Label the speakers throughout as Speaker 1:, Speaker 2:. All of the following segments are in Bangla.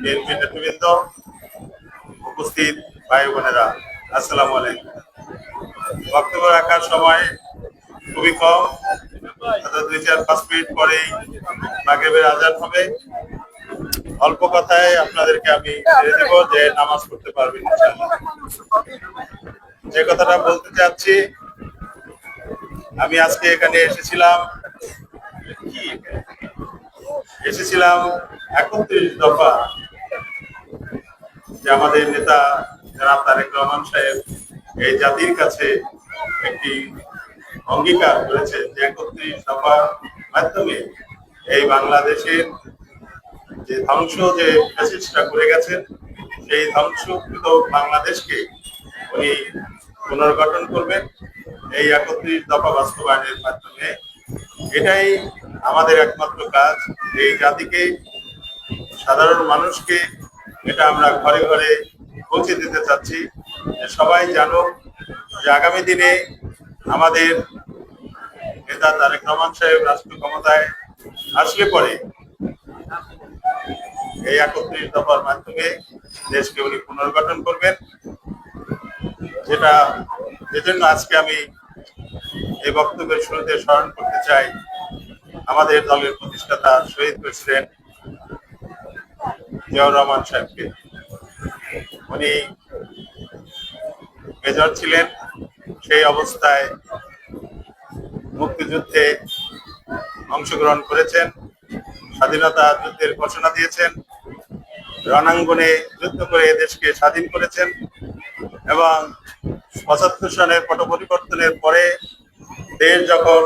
Speaker 1: বিএনপি নেতৃবৃন্দ, উপস্থিত ভাই বোনেরা, আসসালামু আলাইকুম। বক্তব্য রাখার সময় খুবই কম, 2-4-5 মিনিট পরেই মাগরিবের আজান হবে। অল্প কথায় আপনাদেরকে আমি ছেড়ে দেব যে নামাজ পড়তে পারবেন ইনশাআল্লাহ। যে কথাটা বলতে চাচ্ছি, আমি আজকে এখানে এসেছিলাম 31 দফা, যে আমাদের নেতা জনাব তারেক রহমান সাহেব এই জাতির কাছে একটি অঙ্গীকার করেছে যে 31 দফার মাধ্যমে এই বাংলাদেশের যে ধ্বংস যে মেসেজটা করে গেছেন, সেই ধ্বংসকৃত বাংলাদেশকে উনি পুনর্গঠন করবেন এই 31 দফা বাস্তবায়নের মাধ্যমে। এটাই আমাদের একমাত্র কাজ। এই জাতিকে, সাধারণ মানুষকে এটা আমরা ঘরে ঘরে পৌঁছে দিতে চাচ্ছি, সবাই জানো যে আগামী দিনে আমাদের নেতা তারেক রহমান সাহেব রাষ্ট্র ক্ষমতায় আসলে পরে এই 31 দফার মাধ্যমে দেশকে উনি পুনর্গঠন করবেন। যেজন্য আজকে আমি এই বক্তব্যের শুরুতে স্মরণ করতে চাই আমাদের দলের প্রতিষ্ঠাতা শহীদ প্রেসিডেন্ট জিয়াউর রহমান সাহেবকে। উনি মেজর ছিলেন, সেই অবস্থায় মুক্তিযুদ্ধে অংশগ্রহণ করেছেন, স্বাধীনতা যুদ্ধের ঘোষণা দিয়েছেন, রণাঙ্গনে যুদ্ধ করে দেশকে স্বাধীন করেছেন এবং ৭৫ সনের পট পরিবর্তনের পরে দেশ যখন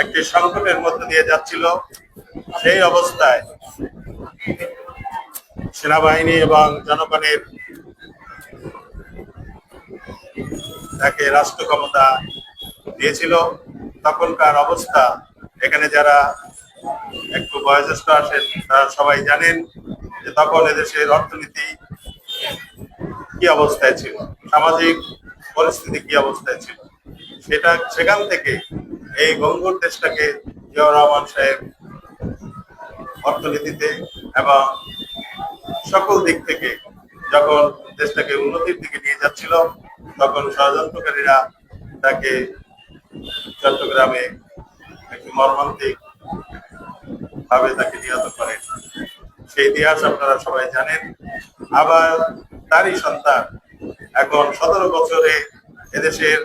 Speaker 1: একটি সংকটের মধ্য দিয়ে যাচ্ছিল, সেই অবস্থায় সেনাবাহিনী এবং জনগণের তাকে রাষ্ট্র ক্ষমতা দিয়েছিল। তখনকার অবস্থা, এখানে যারা একটু বয়োজ্যেষ্ঠ আছেন তারা সবাই জানেন যে তখন এদেশের অর্থনীতি কি অবস্থায় ছিল, সামাজিক পরিস্থিতি কি অবস্থায় ছিল। সেখান থেকে এই গঙ্গুর দেশটাকে জিয়াউর রহমান সাহেব অর্থনীতিতে এবং সকল দিক থেকে যখন দেশটাকে উন্নতির দিকে নিয়ে যাচ্ছিল, তখন ষড়যন্ত্রকারীরা তাকে চট্টগ্রামে একটি মর্মান্তিক ভাবে তাকে নিহত করেন। সেই ইতিহাস আপনারা সবাই জানেন। আবার তারই সন্তান এখন 17 বছরে এদেশের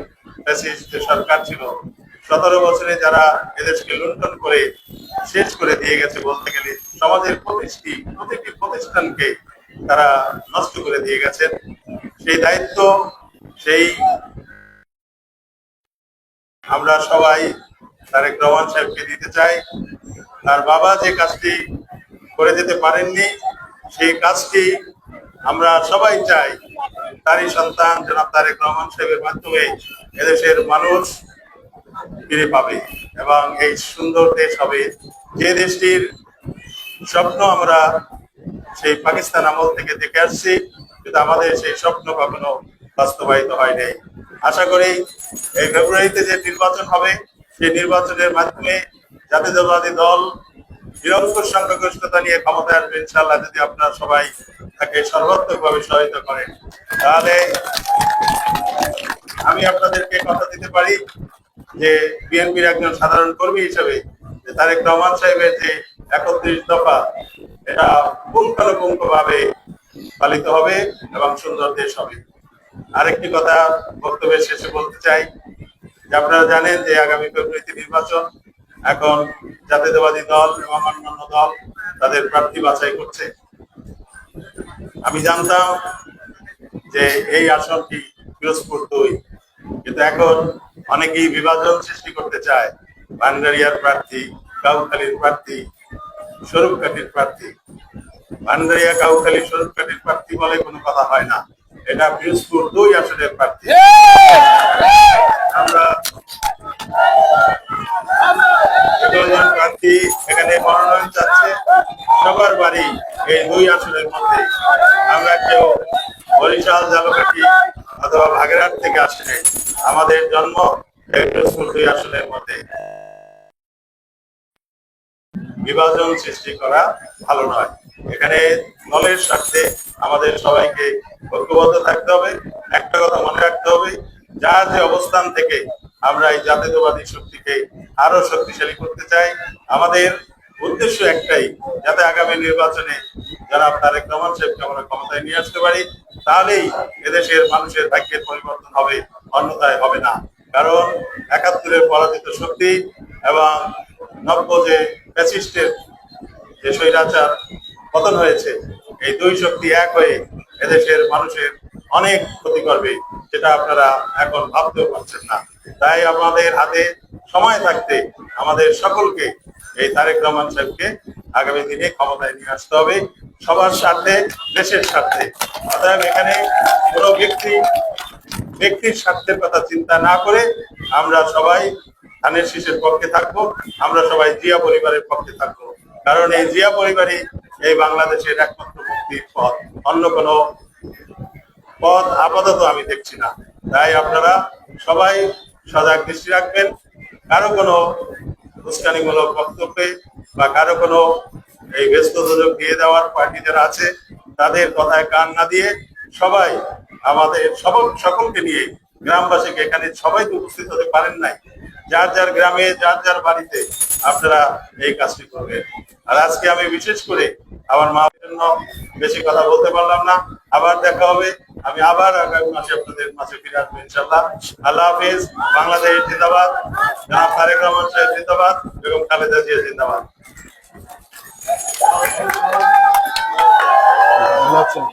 Speaker 1: ফ্যাসিস্ট যে সরকার ছিল, 17 বছরে যারা এদেশকে লুণ্ঠন করে শেষ করে দিয়ে গেছে, বলতে গেলে সমাজের প্রতিটি প্রতিষ্ঠানকে তারা নষ্ট করে দিয়ে গেছেন। সেই দায়িত্ব সেই আমরা সবাই তারেক রহমান সাহেবকে দিতে চাই। তার বাবা যে কাজটি করে যেতে পারেননি, সেই কাজটি আমরা সবাই চাই তারই সন্তান জনাব তারেক রহমান সাহেবের মাধ্যমে এদেশের মানুষ ফিরে পাবে এবং এই সুন্দর দেশ হবে, যে দেশটির স্বপ্ন আমরা সেই পাকিস্তান আমল থেকে দেখে আসছি, কিন্তু আমাদের সেই স্বপ্ন কখনো বাস্তবায়িত হয় নাই। আশা করি এই ফেব্রুয়ারিতে যে নির্বাচন হবে, সেই নির্বাচনের মাধ্যমে জাতীয়তাবাদী দল নিরঙ্কুশ সংখ্যাগরিষ্ঠতা নিয়ে ক্ষমতায় আসবে ইনশাআল্লাহ, যদি আপনারা সবাই তাকে সর্বাত্মকভাবে সহায়তা করেন। তাহলে আমি আপনাদেরকে কথা দিতে পারি যে বিএনপির একজন সাধারণ কর্মী হিসেবে যে তারেক রহমান সাহেবের যে 31 দফা, এটা পুঙ্খানুপুঙ্খভাবে পালিত হবে এবং সুন্দর দেশ হবে। আরেকটি কথা বক্তব্যের শেষে বলতে চাই যে আপনারা জানেন যে আগামী ফেব্রুয়ারিতে নির্বাচন। এখন জাতীয়তাবাদী দল এবং অন্যান্য দল তাদের প্রার্থী বাছাই করছে। আমি জানতাম যে এই আসনটি পিরোজপুর 2, কিন্তু এখন অনেকেই বিভাজন সৃষ্টি করতে চায়। ভান্ডারিয়ার প্রার্থী, কাউখালীর প্রার্থী, স্বরূপকাঠির প্রার্থী। ভান্ডারিয়া, কাউখালী, স্বরূপকাঠির প্রার্থী বলে কোনো কথা হয় না, এটা পিরোজপুর 2 আসনের প্রার্থী। আমরা প্রার্থী এখানে মনোনয়ন চাচ্ছে, সবার বাড়ি এই 2 আসনের মধ্যে। আমরা কেউ বরিশাল, ঝালকাঠি অথবা বাগেরহাট থেকে আসলে আমাদের জন্ম এই পিরোজপুর 2 আসনের মধ্যে। বিভাজন সৃষ্টি করা ভালো নয়। এখানে দলের স্বার্থে আমাদের সবাইকে ঐক্যবদ্ধ থাকতে হবে। একটা কথা মনে রাখতে হবে, যার যে অবস্থান থেকে আমরা এই জাতীয়তাবাদী শক্তিকে আরো শক্তিশালী করতে চাই, আমাদের উদ্দেশ্য একটাই, যাতে আগামী নির্বাচনে জনাব তারেক রহমান সাহেবকে আমরা ক্ষমতায় নিয়ে আসতে পারি। তাহলেই এদেশের মানুষের ভাগ্যের পরিবর্তন হবে, অন্যথায় হবে না। কারণ ৭১-এর পরাজিত শক্তি এবং নব্য যে ফ্যাসিস্টের যে স্বৈরাচার পতন হয়েছে, এই দুই শক্তি এক হয়ে এদেশের মানুষের অনেক ক্ষতি করবে, যেটা আপনারা এখন ভাবতেও পারছেন না। তাই আমাদের হাতে সময় থাকতে আমাদের সকলকে এই তারেক রহমান সাহেবকে আগামী দিনে ক্ষমতায় নিয়ে আসতে হবে, সবার স্বার্থে, দেশের স্বার্থে। অতএব এখানে কোনো ব্যক্তির স্বার্থের কথা চিন্তা না করে আমরা সবাই ধানের শীষের পক্ষে থাকবো, আমরা সবাই জিয়া পরিবারের পক্ষে থাকবো। কারণ এই জিয়া পরিবারই এই বাংলাদেশের একমাত্র মুক্তির পথ, অন্য কোনো পথ আপাতত আমি দেখছি না। তাই আপনারা সবাই সজাগ দৃষ্টি রাখবেন, কারো কোনো উস্কানিমূলক বক্তব্যে বা কারো কোনো এই ব্যস্ত সুযোগ দিয়ে দেওয়ার পার্টি যারা আছে তাদের কথায় কান না দিয়ে সবাই আমাদের সকলকে নিয়ে, গ্রামবাসীকে, এখানে সবাই তো উপস্থিত হতে পারেন নাই, যার যার গ্রামে যার যার বাড়িতে আপনারা এই কাজটি করবেন। আর আজকে আমি বিশেষ করে আমার মার জন্য বেশি কথা বলতে পারলাম না। আবার দেখা হবে, আমি আবার আগামী মাসে আপনাদের মাঝে ফিরে আসবো ইনশাল্লাহ। আল্লাহ হাফিজ। বাংলাদেশ জিন্দাবাদ, জনাব তারেক রহমান সাহেব জিন্দাবাদ, বেগম খালেদা জিয়া জিন্দাবাদ।
Speaker 2: ভালো আছেন?